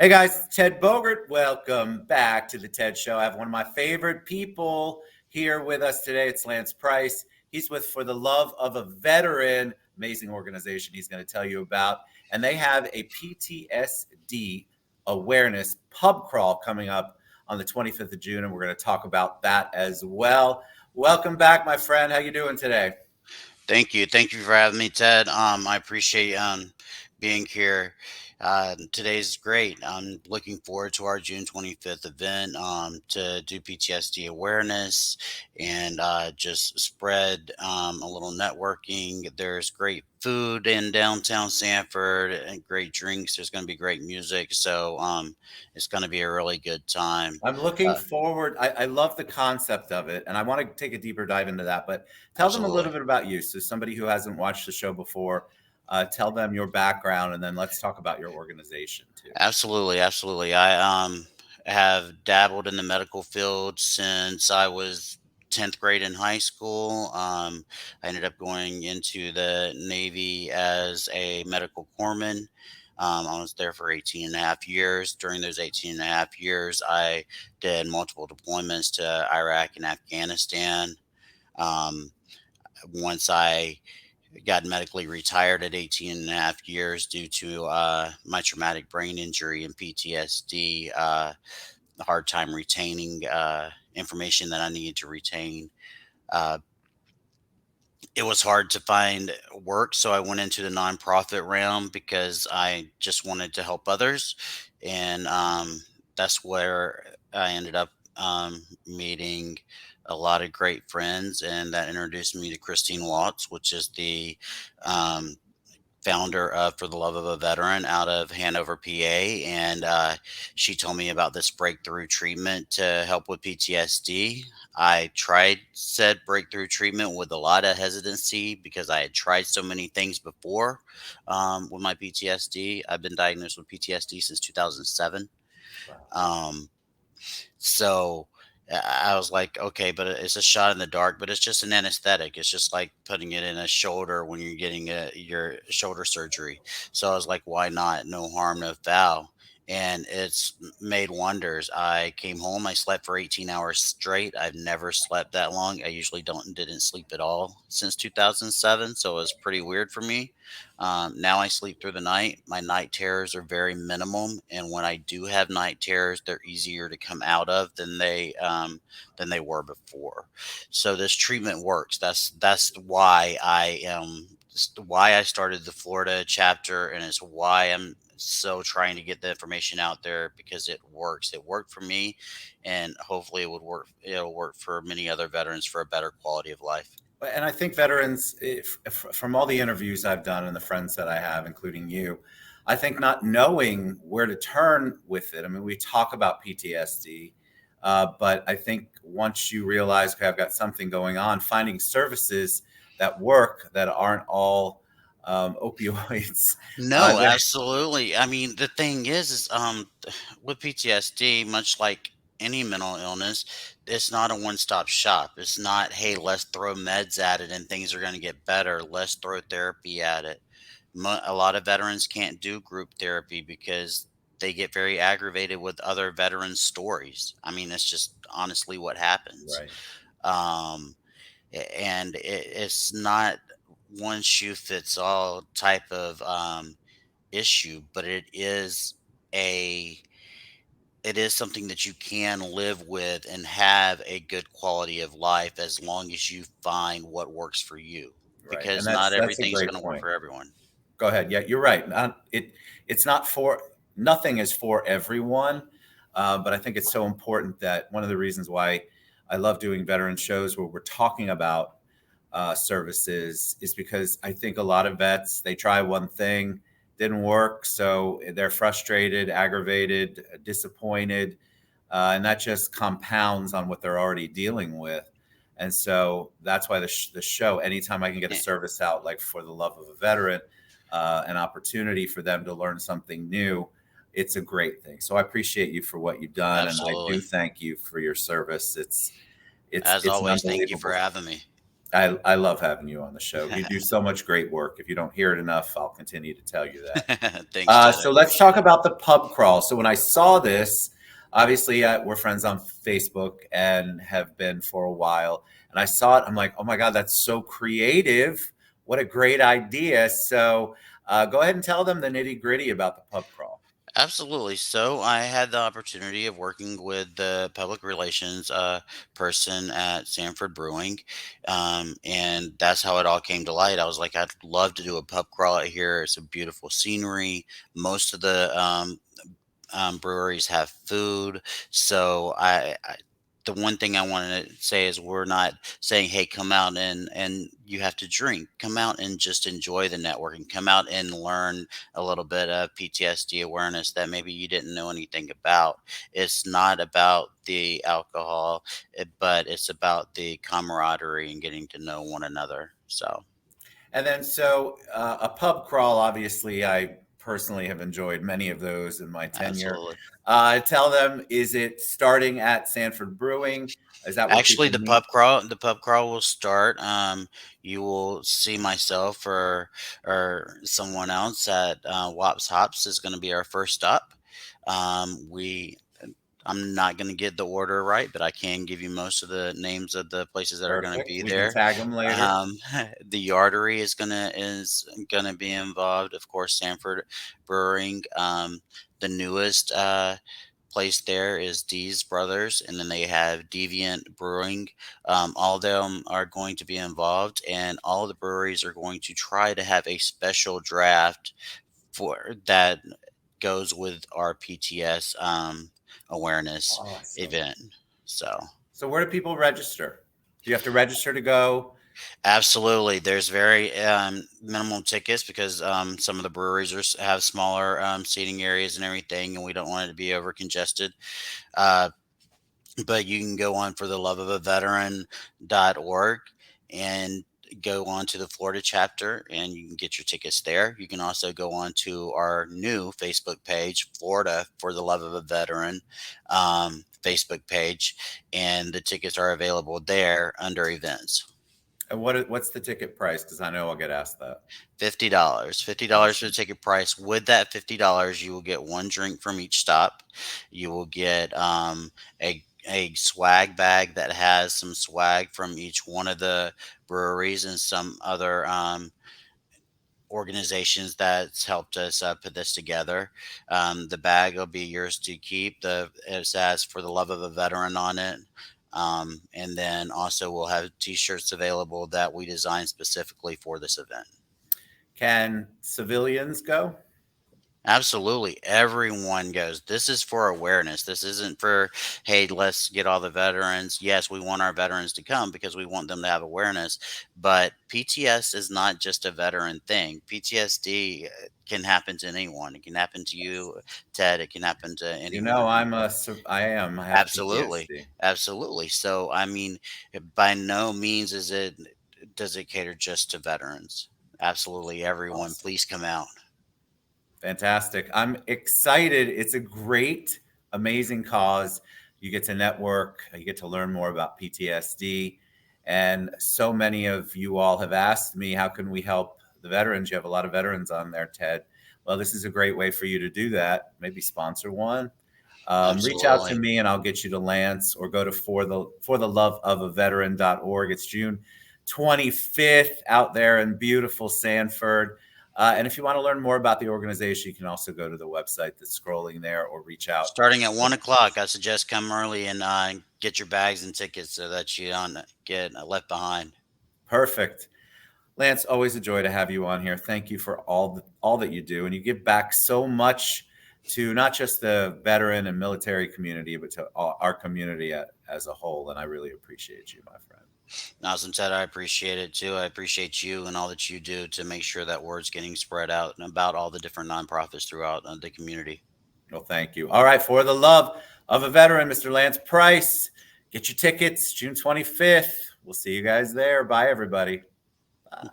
Hey guys, it's Ted Bogert. Welcome back to the TED Show. I have one of my favorite people here with us today. It's Lance Price. He's with For the Love of a Veteran, amazing organization he's going to tell you about. And they have a PTSD awareness pub crawl coming up on the 25th of June, and we're going to talk about that as well. Welcome back, my friend. How you doing today? Thank you. Thank you for having me, Ted. I appreciate being here. Today's great. I'm looking forward to our June 25th event to do PTSD awareness and just spread a little networking. There's great food in downtown Sanford and great drinks. There's going to be great music. So it's going to be a really good time. I'm looking Uh, forward. I love the concept of it, and I want to take a deeper dive into that. But tell them a little Absolutely. bit about you. So, somebody who hasn't watched the show before, tell them your background, and then let's talk about your organization too. Absolutely, absolutely. I have dabbled in the medical field since I was 10th grade in high school. I ended up going into the Navy as a medical corpsman. I was there for 18 and a half years. During those 18 and a half years, I did multiple deployments to Iraq and Afghanistan. Um, Once I got medically retired at 18 and a half years due to my traumatic brain injury and PTSD, the hard time retaining information that I needed to retain. Uh, it was hard to find work, so I went into the nonprofit realm because I just wanted to help others, and that's where I ended up meeting a lot of great friends, and that introduced me to Christine Watts, which is the um, founder of For the Love of a Veteran out of Hanover, PA. And she told me about this breakthrough treatment to help with PTSD. I tried said breakthrough treatment with a lot of hesitancy because I had tried so many things before with my PTSD. I've been diagnosed with PTSD since 2007. Wow. Um, so I was like, okay, but it's a shot in the dark, but it's just an anesthetic. It's just like putting it in a shoulder when you're getting your shoulder surgery. So I was like, why not? No harm, no foul. And it's made wonders. I came home, I slept for 18 hours straight. I've never slept that long. I usually don't didn't sleep at all since 2007, so it was pretty weird for me. Now I sleep through the night. My night terrors are very minimum, and when I do have night terrors, they're easier to come out of than they were before. So this treatment works. That's why why I started the Florida chapter, and it's why I'm so trying to get the information out there because it works. It worked for me, and hopefully it would work. It'll work for many other veterans for a better quality of life. And I think veterans, from all the interviews I've done and the friends that I have, including you, I think not knowing where to turn with it. I mean, we talk about PTSD, but I think once you realize, okay, I've got something going on, finding services that work that aren't all opioids. No, There, absolutely. I mean, the thing is with PTSD, much like any mental illness, it's not a one-stop shop. It's not, hey, let's throw meds at it and things are going to get better. Let's throw therapy at it. A lot of veterans can't do group therapy because they get very aggravated with other veterans' stories. I mean, it's just honestly what happens. right. Um, and it's not one shoe fits all type of issue, but a it is something that you can live with and have a good quality of life as long as you find what works for you, Right. And because not that's a everything's great going to work point. for everyone. Go ahead. Yeah, you're right. It's not for nothing is for everyone, but I think it's so important that one of the reasons why I love doing veteran shows where we're talking about services is because I think a lot of vets they try one thing, didn't work, so they're frustrated, aggravated, disappointed, and that just compounds on what they're already dealing with. And so that's why the show, anytime I can get a Yeah, service out, like For the Love of a Veteran, an opportunity for them to learn something new, it's a great thing. So I appreciate you for what you've done, and I do absolutely. thank you for your service. It's As it's an always, thank you for unbelievable. having me. I love having you on the show. You do so much great work. If you don't hear it enough, I'll continue to tell you that. Thanks, Ted. I So let's appreciate talk it. about the pub crawl. So when I saw this, obviously we're friends on Facebook and have been for a while. And I saw it. I'm like, oh my God, that's so creative. What a great idea. So go ahead and tell them the nitty gritty about the pub crawl. Absolutely. So I had the opportunity of working with the public relations person at Sanford Brewing, and that's how it all came to light. I was like, I'd love to do a pub crawl out here. It's a beautiful scenery. Most of the breweries have food. So the one thing I wanted to say is we're not saying, hey, come out and you have to drink. Come out and just enjoy the networking. Come out and learn a little bit of PTSD awareness that maybe you didn't know anything about. It's not about the alcohol, but it's about the camaraderie and getting to know one another. So And then, a pub crawl, obviously, I personally have enjoyed many of those in my tenure. absolutely. Tell them, is it starting at Sanford Brewing? Is that where Actually, people meet? the pub crawl will start. You will see myself or someone else at Wops Hops is going to be our first stop. We I'm not going to get the order right, but I can give you most of the names of the places that are going to Perfect. be We can there. tag them later. The Artery is gonna be involved, of course. Sanford Brewing. The newest place there is D's Brothers, and then they have Deviant Brewing. All of them are going to be involved, and all of the breweries are going to try to have a special draft for that goes with our PTS awareness Awesome. event. So So, where do people register? Do you have to register to go? absolutely. There's very minimal tickets because some of the breweries have smaller seating areas and everything, and we don't want it to be over congested. Uh, but you can go on for the love of a veteran.org and go on to the Florida chapter and you can get your tickets there. You can also go on to our new Facebook page, Florida for the Love of a Veteran Facebook page, and the tickets are available there under events. And what's the ticket price? Because I know I'll get asked that. $50. $50 for the Awesome. ticket price. With that $50, you will get one drink from each stop. You will get a swag bag that has some swag from each one of the breweries and some other organizations that's helped us put this together. The bag will be yours to keep. It says "For the Love of a Veteran" on it. And then also we'll have t-shirts available that we designed specifically for this event. Can civilians go? Absolutely. Everyone goes. This is for awareness. This isn't for, hey, let's get all the veterans. Yes, we want our veterans to come because we want them to have awareness. But PTS is not just a veteran thing. PTSD can happen to anyone. It can happen to you, Ted. It can happen to You know, anyone. I have Absolutely. PTSD. Absolutely. So, I mean, by no means does it cater just to veterans. Absolutely. Everyone, Awesome. please come out. Fantastic. I'm excited. It's a great, amazing cause. You get to network, you get to learn more about PTSD. And so many of you all have asked me, how can we help the veterans? You have a lot of veterans on there, Ted. Well, this is a great way for you to do that. Maybe sponsor one. Reach out to Absolutely. me and I'll get you to Lance, or go to for the love of a veteran.org. It's June 25th out there in beautiful Sanford. And if you want to learn more about the organization, you can also go to the website that's scrolling there, or reach out. Starting at 1 o'clock, I suggest come early and get your bags and tickets so that you don't get left behind. Perfect. Lance, always a joy to have you on here. Thank you for all that you do, and you give back so much to not just the veteran and military community, but to our community as a whole. And I really appreciate you, my friend. Awesome, Ted. I appreciate it too. I appreciate you and all that you do to make sure that word's getting spread out and about all the different nonprofits throughout the community. Well, thank you. All right, for the love of a veteran, Mr. Lance Price. Get your tickets, June 25th. We'll see you guys there. Bye, everybody. Bye.